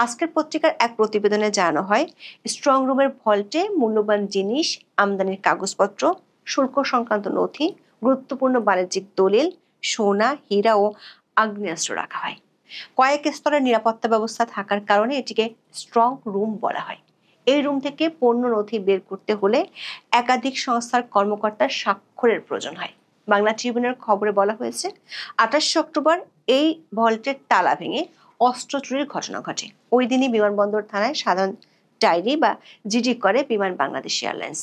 আজকের পত্রিকার এক প্রতিবেদনে জানানো হয়, স্ট্রং রুমের ভল্টে মূল্যবান জিনিস, আমদানির কাগজপত্র, শুল্ক সংক্রান্ত নথি, গুরুত্বপূর্ণ বাণিজ্যিক দলিল, সোনা, হীরা ও আগ্নেয়াস্ত্র রাখা হয়। কয়েক স্তরের নিরাপত্তা ব্যবস্থা থাকার কারণে এটিকে স্ট্রং রুম বলা হয়। এই রুম থেকে পণ্য নথি বের করতে হলে একাধিক সংস্থার কর্মকর্তার স্বাক্ষরের প্রয়োজন হয়। বাংলা ট্রিবিউনের খবরে বলা হয়েছে, 28 অক্টোবর এই ভল্টের তালা ভেঙে অস্ত্র চুরির ঘটনা ঘটে। ওই দিনই বিমানবন্দর থানায় সাধারণ ডায়েরি বা জিডি করে বিমান বাংলাদেশ এয়ারলাইন্স।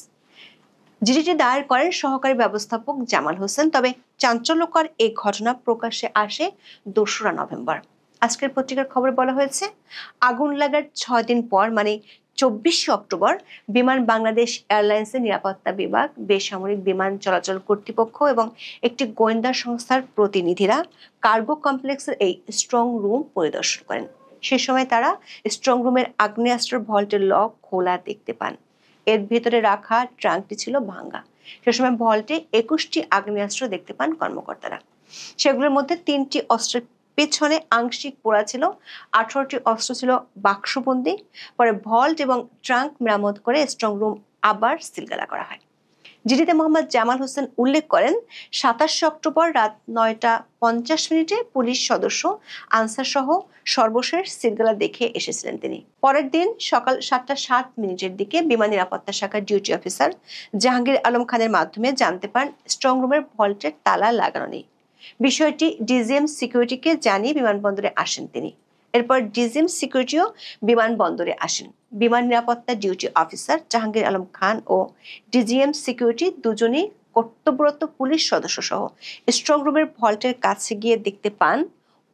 জিডিটি দায়ের করেন সহকারী ব্যবস্থাপক জামাল হোসেন। তবে চাঞ্চল্যকর এই ঘটনা প্রকাশ্যে আসে 2রা নভেম্বর। আজকের পত্রিকার খবরে বলা হয়েছে, আগুন লাগার 6 দিন পর মানে 24 অক্টোবর বিমান বাংলাদেশ এয়ারলাইন্সের নিরাপত্তা বিভাগ, বেসামরিক বিমান চলাচল কর্তৃপক্ষ এবং একটি গোয়েন্দা সংস্থার প্রতিনিধিরা কার্গো কমপ্লেক্সের এই স্ট্রং রুম পরিদর্শন করেন। সে সময় তারা স্ট্রং রুমের আগ্নেয়াস্ত্র ভল্টের লক খোলা দেখতে পান। এর ভেতরে রাখা ট্রাঙ্কটি ছিল ভাঙা। সে সময় ভল্টে 21টি আগ্নেয়াস্ত্র দেখতে পান কর্মকর্তারা। সেগুলোর মধ্যে 3টি অস্ত্রের পেছনে আংশিক পোড়া ছিল, 18টি অস্ত্র ছিল বাক্সবন্দি। পরে ভল্ট এবং ট্রাঙ্ক মেরামত করে স্ট্রং রুম আবার সিলগালা করা হয়। জিডিতে মোহাম্মদ জামাল হোসেন উল্লেখ করেন, 27 অক্টোবর রাত 9টা 50 পুলিশ সদস্য আনসার সহ সর্বশেষ সিলগালা দেখে এসেছিলেন তিনি। পরের দিন সকাল 7টা 7 দিকে বিমান নিরাপত্তা শাখার ডিউটি অফিসার জাহাঙ্গীর আলম খানের মাধ্যমে জানতে পারেন স্ট্রং রুমের ভল্টের তালা লাগানো নেই। বিষয়টি ডিজিএম সিকিউরিটিকে জানিয়ে বিমানবন্দরে আসেন তিনি। এরপর ডিজিএম সিকিউরিটিও বিমানবন্দরে আসেন। বিমান নিরাপত্তা ডিউটি অফিসার জাহাঙ্গীর আলম খান ও ডিজিএম সিকিউরিটি দুজনই কর্তব্যরত পুলিশ সদস্য সহ স্ট্রং রুমের ভল্টের কাছে গিয়ে দেখতে পান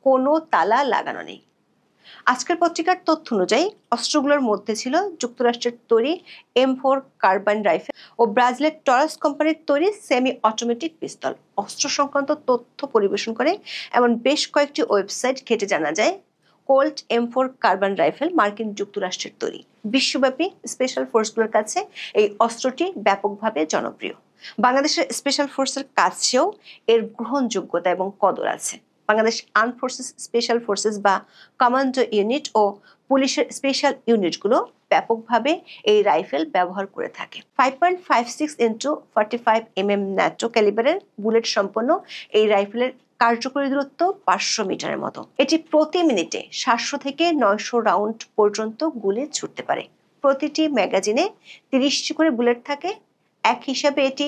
কোনো তালা লাগানো নেই। আজকের পত্রিকার তথ্য অনুযায়ী অস্ত্রগুলোর মধ্যে ছিল যুক্তরাষ্ট্রের তৈরি M4 কার্বাইন রাইফেল ও ব্রাজিলের টরাস কোম্পানির তৈরি সেমি অটোমেটিক পিস্তল। অস্ত্র সংক্রান্ত তথ্য পরিবেশন করে এমন বেশ কয়েকটি ওয়েবসাইট ঘেঁটে জানা যায়, কোল্ট M4 কার্বাইন রাইফেল মার্কিন যুক্তরাষ্ট্রের তৈরি। বিশ্বব্যাপী স্পেশাল ফোর্সগুলোর কাছে এই অস্ত্রটি ব্যাপকভাবে জনপ্রিয়। বাংলাদেশের স্পেশাল ফোর্সের কাছেও এর গ্রহণযোগ্যতা এবং কদর আছে। Bangladesh arm forces, special forces বা কমান্ডো ইউনিট ও পুলিশের স্পেশাল ইউনিটগুলো ব্যাপকভাবে এই রাইফেল ব্যবহার করে থাকে। 5.56 × 45 mm ন্যাটো ক্যালিবারের বুলেট সম্পন্ন এই রাইফেলের কার্যকরী দূরত্ব 500 মিটারের মতো। এটি প্রতি মিনিটে 700 থেকে 900 রাউন্ড পর্যন্ত গুলি ছুটতে পারে। প্রতিটি ম্যাগাজিনে 30টি করে বুলেট থাকে। এক হিসাবে এটি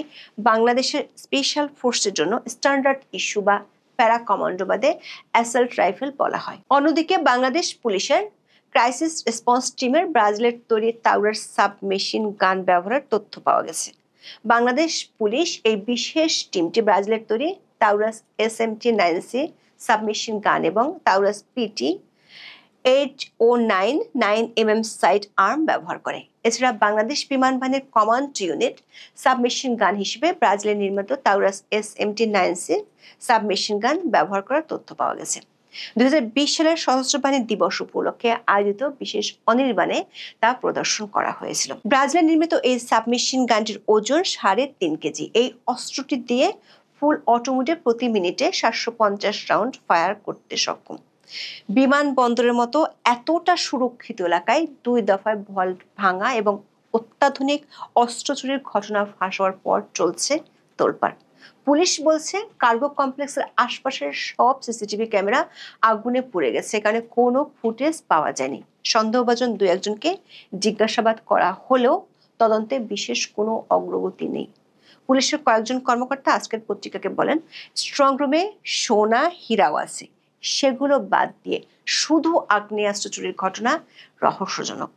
বাংলাদেশের স্পেশাল ফোর্সের জন্য স্ট্যান্ডার্ড ইস্যু বা প্যারা কমান্ডো বাদে অ্যাসাল্ট রাইফেল বলা হয়। অন্যদিকে বাংলাদেশ পুলিশের ক্রাইসিস রেসপন্স টিমের ব্রাজিলের তৈরি তাওরাস সাবমেশিন গান ব্যবহারের তথ্য পাওয়া গেছে। বাংলাদেশ পুলিশ এই বিশেষ টিমটি ব্রাজিলের তৈরি তাওরাস SMT-9C সাবমেশিন গান এবং তাওরাস PT 809 9mm সাইড আর্ম ব্যবহার করে। এছাড়া বাংলাদেশ বিমান বাহিনীর কমান্ড ইউনিট সাবমেশিন গান হিসেবে ব্রাজিলের নির্মিত তাওরাস SMT-9C সাবমেশিন গান ব্যবহার করার তথ্য পাওয়া গেছে। 2020 সালের সশস্ত্র বাহিনী দিবস উপলক্ষে আয়োজিত বিশেষ অনির্বাণে তা প্রদর্শন করা হয়েছিল। ব্রাজিলে নির্মিত এই সাবমেশিন গানটির ওজন 3.5 কেজি। এই অস্ত্রটি দিয়ে ফুল অটোমোডে প্রতি মিনিটে 750 রাউন্ড ফায়ার করতে সক্ষম। বিমানবন্দরের মতো এতটা সুরক্ষিত এলাকায় 2 দফায় ভল্ট ভাঙা এবং অত্যাধুনিক অস্ত্র চুরির ঘটনা ফাঁস হওয়ার পর চলছে তোলপাড়। পুলিশ বলছে কার্গো কমপ্লেক্সের আশপাশের সব সিসিটিভি ক্যামেরা আগুনে পুড়ে গেছে, কারণে কোনো ফুটেজ পাওয়া যায়নি। সন্দেহভাজন 2-1জনকে জিজ্ঞাসাবাদ করা হলেও তদন্তে বিশেষ কোনো অগ্রগতি নেই। পুলিশের কয়েকজন কর্মকর্তা আজকের পত্রিকাকে বলেন, স্ট্রং রুমে সোনা হীরাও আছে, সেগুলো বাদ দিয়ে শুধু আগ্নেয়াস্ত্র চুরির ঘটনা রহস্যজনক।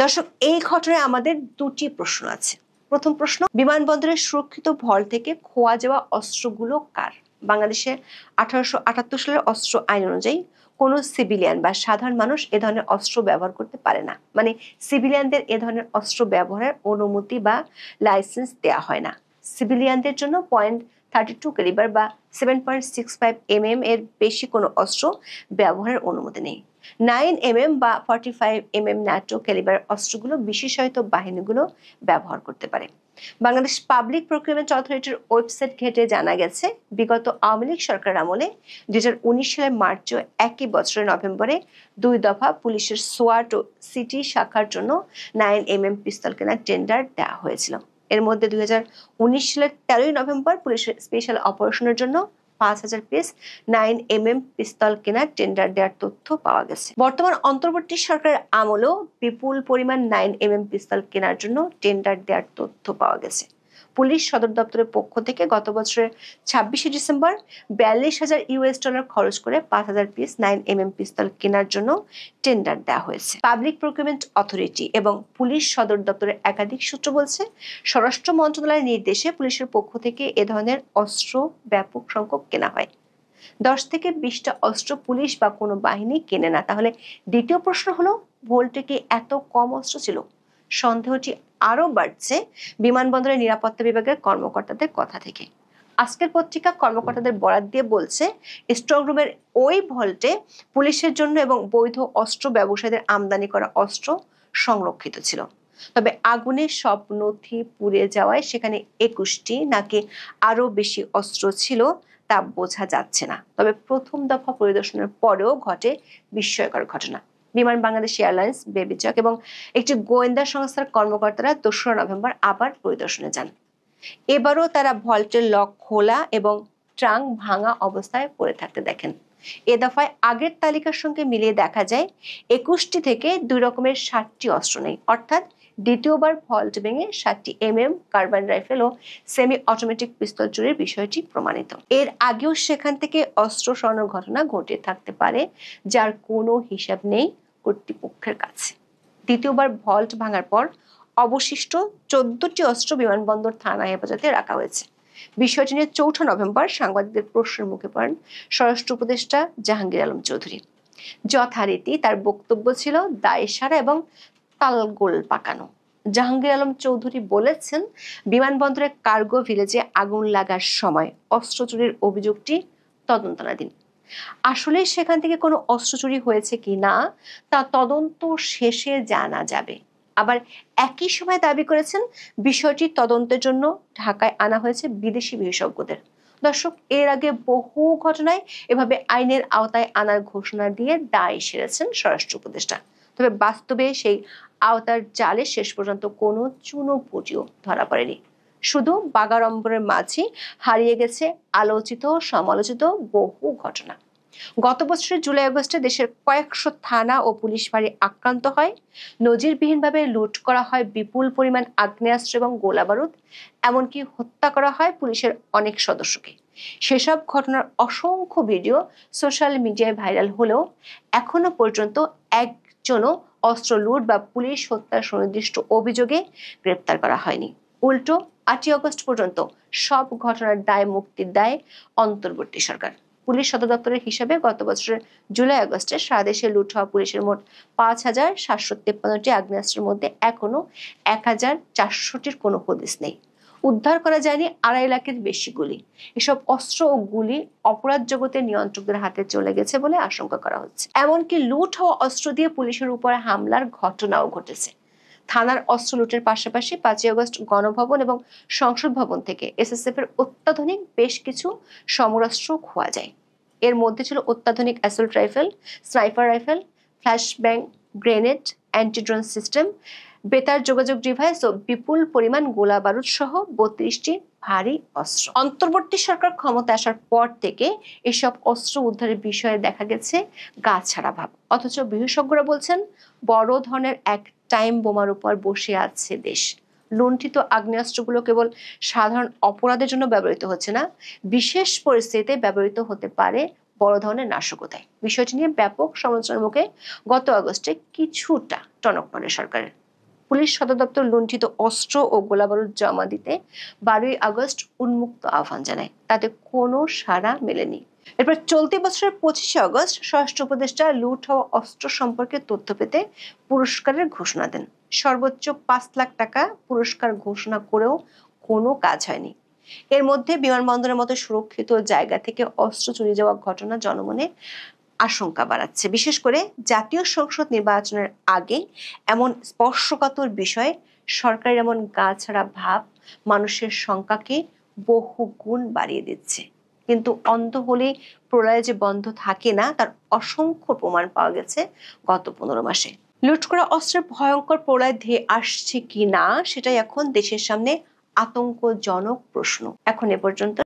দর্শক, এই ঘটনায় আমাদের 2টি প্রশ্ন আছে। প্রথম প্রশ্ন, বিমানবন্দরের সুরক্ষিত ভল্ট থেকে খোয়া যাওয়া অস্ত্রগুলো কার? বাংলাদেশের 1878 সালের অস্ত্র আইন অনুযায়ী কোনো সিভিলিয়ান বা সাধারণ মানুষ এ ধরনের অস্ত্র ব্যবহার করতে পারে না। মানে সিভিলিয়ানদের এ ধরনের অস্ত্র ব্যবহারের অনুমতি বা লাইসেন্স দেওয়া হয় না। সিভিলিয়ানদের জন্য .32 ক্যালিবার বা 7.65 mm এর বেশি কোনো অস্ত্র ব্যবহারের অনুমতি নেই। 9 mm বা 45 mm ন্যাটো ক্যালিবার অস্ত্রগুলো বিশেষায়িত বাহিনীগুলো ব্যবহার করতে পারে। বাংলাদেশ পাবলিক প্রকিউরমেন্ট অথরিটির ওয়েবসাইট ঘেটে জানা গেছে, বিগত আওয়ামী লীগ সরকার আমলে 2019 সালের মার্চ ও একই বছরের নভেম্বরে 2 দফা পুলিশের সোয়াট ও সিটি শাখার জন্য 9 mm পিস্তল কেনার টেন্ডার দেওয়া হয়েছিল। এর মধ্যে 2019 সালের 13 নভেম্বর পুলিশের স্পেশাল অপারেশনের জন্য 5000 পিস 9 mm পিস্তল কেনার টেন্ডার দেওয়ার তথ্য পাওয়া গেছে। বর্তমান অন্তর্বর্তী সরকারের আমলেও বিপুল পরিমাণ 9 mm পিস্তল কেনার জন্য টেন্ডার দেওয়ার তথ্য পাওয়া গেছে। পুলিশ সদর দপ্তরের পক্ষ থেকে গত বছরের 26 ডিসেম্বর $42,000 খরচ করে 5000 পিস 9 mm পিস্তল কেনার জন্য টেন্ডার দেওয়া হয়েছে। পাবলিক প্রকিউরমেন্ট অথরিটি এবং পুলিশ সদর দপ্তরের একাধিক সূত্র বলছে, স্বরাষ্ট্র মন্ত্রণালয়ের নির্দেশে পুলিশের পক্ষ থেকে এ ধরনের অস্ত্র ব্যাপক সংখ্যক কেনা হয়। 10 থেকে 20টা অস্ত্র পুলিশ বা কোনো বাহিনী কেনে না। তাহলে দ্বিতীয় প্রশ্ন হলো, ভোল্টে কি এত কম অস্ত্র ছিল? সন্দেহটি আরো বাড়ছে বিমানবন্দরের নিরাপত্তা বিভাগের কর্মকর্তাদের কথা থেকে। আজকের পত্রিকা কর্মকর্তাদের বরাত দিয়ে বলছে, স্ট্রং রুমের ওই ভল্টে পুলিশের জন্য এবং বৈধ অস্ত্র ব্যবসায়ীদের আমদানি করা অস্ত্র সংরক্ষিত ছিল। তবে আগুনে সব নথি পুড়ে যাওয়ায় সেখানে 21টি নাকি আরো বেশি অস্ত্র ছিল তা বোঝা যাচ্ছে না। তবে প্রথম দফা পরিদর্শনের পরেও ঘটে বিস্ময়কর ঘটনা। বিমান বাংলাদেশ এয়ারলাইন্স, বেবিচক এবং একটি গোয়েন্দা সংস্থার কর্মকর্তারা 2রা নভেম্বর আবার পরিদর্শনে যান। এবারও তারা ভল্টের লক খোলা এবং ট্রাঙ্ক ভাঙা অবস্থায় পড়ে থাকতে দেখেন। এ দফায় আগের তালিকার সঙ্গে মিলিয়ে দেখা যায় 21টি থেকে 2 রকমের 60টি অস্ত্র নেই, অর্থাৎ দ্বিতীয়বার ভল্ট ভেঙে 60 mm কার্বাইন রাইফেল ও সেমি অটোমেটিক পিস্তল চুরির বিষয়টি প্রমাণিত। এর আগেও সেখান থেকে অস্ত্র সরানোর ঘটনা ঘটে থাকতে পারে, যার কোনো হিসাব নেই কর্তৃপক্ষের কাছে। দ্বিতীয়বার ভল্ট ভাঙার পর অবশিষ্ট 14টি অস্ত্র বিমানবন্দর থানা হেফাজতে রাখা হয়েছে। বিষয়টি নিয়ে 4 নভেম্বর সাংবাদিকদের প্রশ্নের মুখে পড়েন স্বরাষ্ট্র উপদেষ্টা জাহাঙ্গীর আলম চৌধুরী। যথারীতি তার বক্তব্য ছিল দায়সারা এবং তালগোল পাকানো। জাহাঙ্গীর আলম চৌধুরী বলেছেন, বিমানবন্দরের কার্গো ভিলেজে আগুন লাগার সময় অস্ত্র চুরির অভিযোগটি তদন্তাধীন। আসলে সেখান থেকে কোনো অস্ত্র চুরি হয়েছে কি না তা তদন্ত শেষে জানা যাবে। আবার একই সময় দাবি করেছেন, বিষয়টি তদন্তের জন্য ঢাকায় আনা হয়েছে বিদেশি বিশেষজ্ঞদের। দর্শক, এর আগে বহু ঘটনায় এভাবে আইনের আওতায় আনার ঘোষণা দিয়ে দায় সেরেছেন স্বরাষ্ট্র উপদেষ্টা। তবে বাস্তবে সেই আওতার জালে শেষ পর্যন্ত কোনো চুনোপুটিও ধরা পড়েনি। শুধু বাগাড়ম্বরের মাঝে হারিয়ে গেছে আলোচিত সমালোচিত বহু ঘটনা। গত বছরের জুলাই আগস্টে দেশের কয়েকশো থানা ও পুলিশ বাড়ি আক্রান্ত হয়, নজিরবিহীনভাবে লুট করা হয় বিপুল পরিমাণ আগ্নেয়াস্ত্র এবং গোলাবারুদ, এমনকি হত্যা করা হয় পুলিশের অনেক সদস্যকে। সেসব ঘটনার অসংখ্য ভিডিও সোশ্যাল মিডিয়ায় ভাইরাল হলেও এখনো পর্যন্ত একজনও অস্ত্র লুট বা পুলিশ হত্যার সুনির্দিষ্ট অভিযোগে গ্রেপ্তার করা হয়নি। উল্টো 8 আগস্ট পর্যন্ত সব ঘটনার দায় মুক্তির দায় অন্তর্বর্তী সরকার। পুলিশ সদর দপ্তরের হিসাবে গত বছরের জুলাই আগস্টে সারা দেশে লুট হওয়া পুলিশের মোট 5753টি আগ্নেয়াস্ত্রের মধ্যে এখনো 1400টির কোনো হদিস নেই। উদ্ধার করা যায়নি 2.5 লাখের বেশি গুলি। এসব অস্ত্র ও গুলি অপরাধ জগতের নিয়ন্ত্রকদের হাতে চলে গেছে বলে আশঙ্কা করা হচ্ছে। এমনকি লুট হওয়া অস্ত্র দিয়ে পুলিশের উপর হামলার ঘটনাও ঘটেছে। থানার অস্ত্র লুটের পাশাপাশি 5 আগস্ট গণভবন এবং সংসদ ভবন থেকে এসএসএফ এর অত্যাধুনিক বেশ কিছু সমরাস্ত্র খোয়া যায়। এর মধ্যে ছিল অত্যাধুনিক assault rifle, sniper rifle, flash bang grenade, anti drone system, বেতার যোগাযোগ ডিভাইস ও বিপুল পরিমাণ গোলা বারুদ সহ 32টি ভারী অস্ত্র। অন্তর্বর্তী সরকার ক্ষমতা আসার পর থেকে এসব অস্ত্র উদ্ধারের বিষয়ে দেখা গেছে গা ছাড়া ভাব। অথচ বিশেষজ্ঞরা বলছেন বড় ধরনের এক টাইম বোমার উপর বসে আছে দেশ। লুণ্ঠিত আগ্নেয়াস্ত্রগুলো কেবল সাধারণ অপরাধের জন্য ব্যবহৃত হচ্ছে না, বিশেষ পরিস্থিতিতে ব্যবহৃত হতে পারে বড় ধরনের নাশকতায়। বিষয়টি নিয়ে ব্যাপক সমালোচনার মুখে গত আগস্টে কিছুটা টনক নড়ে সরকারের। পুলিশ সদর দপ্তর লুণ্ঠিত অস্ত্র ও গোলাবারুদ জমা দিতে 12 আগস্ট উন্মুক্ত আহ্বান জানায়, তাতে কোনো সাড়া মেলেনি। এরপর চলতি বছরের 25 আগস্ট স্বরাষ্ট্র উপদেষ্টা লুট হওয়া অস্ত্র সম্পর্কে তথ্য পেতে পুরস্কারের ঘোষণা দেন। সর্বোচ্চ 5 লাখ টাকা পুরস্কার ঘোষণা করেও কোনো কাজ হয়নি। এর মধ্যে বিমানবন্দরের মতো সুরক্ষিত জায়গা থেকে অস্ত্র চুরি যাওয়া ঘটনা জনমনে আশঙ্কা বাড়াচ্ছে। বিশেষ করে জাতীয় সংসদ নির্বাচনের আগে এমন স্পর্শকাতর বিষয়ে সরকারের এমন গা ছাড়া ভাব মানুষের শঙ্কাকে বহু গুণ বাড়িয়ে দিচ্ছে। কিন্তু অন্ধ হলে প্রলয় যে বন্ধ থাকে না তার অসংখ্য প্রমাণ পাওয়া গেছে গত 15 মাসে। লুট করা অস্ত্রের ভয়ঙ্কর প্রলয় ধেয়ে আসছে কি না সেটাই এখন দেশের সামনে আতঙ্কজনক প্রশ্ন। এখন এ পর্যন্ত।